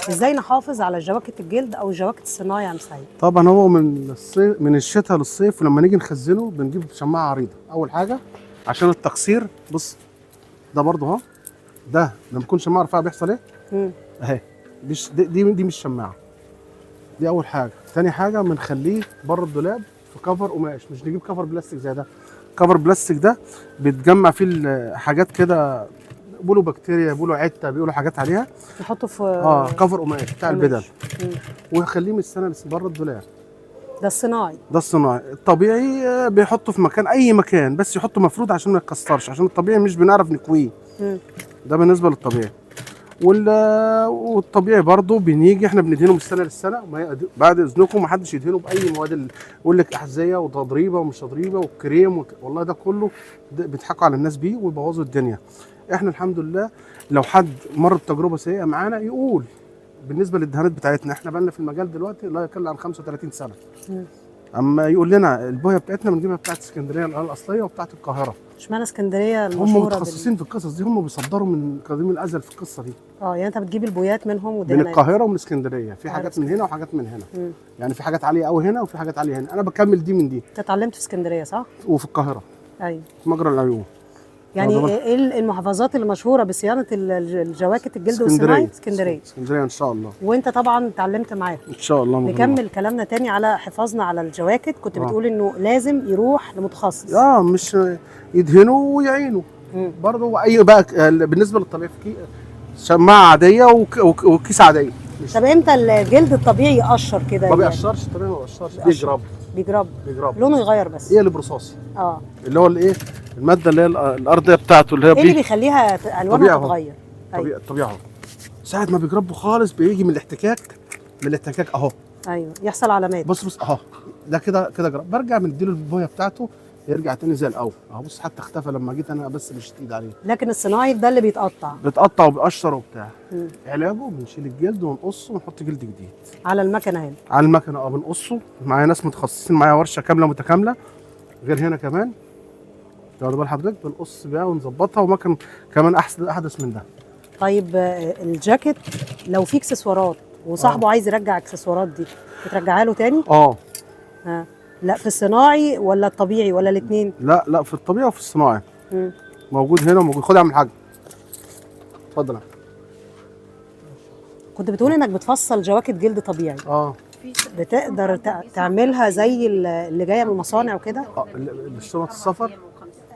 ازاي نحافظ على جواكت الجلد او الجواكت الصناعي يا عم سعيد؟ طبعا هو من الصيف، من الشتاء للصيف، ولما نيجي نخزنه بنجيب شماعه عريضه اول حاجه عشان التقصير. بص ده برضه اهو، ده لما يكون شماعه رفيعه بيحصل ايه؟ اهي دي مش شماعه. دي اول حاجه. تاني حاجه بنخليه بره الدولاب في كفر قماش، مش نجيب كفر بلاستيك زي ده. كفر بلاستيك ده بيتجمع فيه حاجات كده، بيقولوا بكتيريا، بيقولوا عته، بيقولوا حاجات عليها. نحطه في كفر قماش بتاع قماش. البدل، ويخليه من السنه بره الدولاب. ده الصناعي. ده الصناعي. الطبيعي بيحطه في مكان، اي مكان، بس يحطه مفرود عشان ما يتكسرش، عشان الطبيعي مش بنعرف نكويه. ده بالنسبه للطبيعي. والطبيعي برضه بنيجي احنا بندهنه من السنه للسنه. بعد اذنكم ما حدش يدهنه باي مواد يقول لك احذيه وتضريبه ومش تضريبه والكريم والله ده كله بيضحكوا على الناس بيه ويبوظوا الدنيا. احنا الحمد لله لو حد مر بتجربه سيئه معانا يقول. بالنسبه للدهانات بتاعتنا احنا بقالنا في المجال دلوقتي لا يقل عن 35 سنه. اما يقول لنا البويه بتاعتنا بنجيبها بتاعت اسكندريه الاصليه وبتاعت القاهره. اشمعنى اسكندريه هم المشهوره متخصصين في القصص دي، هم بيصدروا من قديم الازل في القصه دي. يعني انت بتجيب البويات منهم من ودهانات القاهره ومن اسكندريه، في حاجات من هنا وحاجات من هنا. يعني في حاجات عاليه قوي هنا وفي حاجات عاليه هنا. انا بكمل دي من دي. انت اتعلمت في اسكندريه صح؟ وفي القاهره. ايوه. في مجرى العيون. يعني ايه المحافظات اللي مشهوره بصيانه الجواكت الجلد والصناعي؟ اسكندريه ان شاء الله. وانت طبعا اتعلمت معاهم ان شاء الله. نكمل كلامنا تاني على حفاظنا على الجواكت. كنت بتقول انه لازم يروح لمتخصص. مش يدهنوا ويعينوا. برضه اي بقى بالنسبه للطبيعي في شماعه عاديه وكيس عاديه. طب امتى الجلد الطبيعي يقشر كده؟ ما بيقشرش الطبيعي، ما بيقشرش، بيجرب لونه يغير بس. ايه اللي برصاصي؟ اللي هو الايه، الماده اللي هي الارضيه بتاعته اللي هي ايه اللي بيخليها الوانها تتغير؟ طبيعي اهو. ساعه ما بيجربوا خالص بيجي من الاحتكاك، اهو. ايوه يحصل علامات. بص اهو، ده كده جرب. برجع مديله البويه بتاعته يرجع تاني زي الاول اهو. بص حتى اختفى لما جيت انا، بس مش ايد عليه. لكن الصناعي ده اللي بيتقطع وبيقشر وبتاع. علاجه بنشيل الجلد ونقصه ونحط جلد جديد على المكنه هنا. على المكنه بنقصه. معايا ناس متخصصين، معايا ورشه كامله متكامله غير هنا كمان. تاخد بال حضرتك، بنقص بيها ونظبطها، ومكن كمان احدث من ده. طيب الجاكيت لو فيه اكسسوارات وصاحبه عايز يرجع اكسسوارات دي بترجعها له تاني؟ لا في الصناعي ولا الطبيعي ولا الاثنين؟ لا في الطبيعي وفي الصناعي. موجود هنا وموجود. خد اعمل حاجه. اتفضل. كنت بتقول انك بتفصل جواكت جلد طبيعي. بتقدر تعملها زي اللي جايه من المصانع وكده؟ شنط السفر.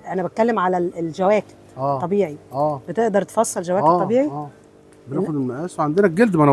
انا بتكلم على الجواكت طبيعي. بتقدر تفصل جواكت طبيعي؟ بناخد المقاس وعندنا الجلد، ما انا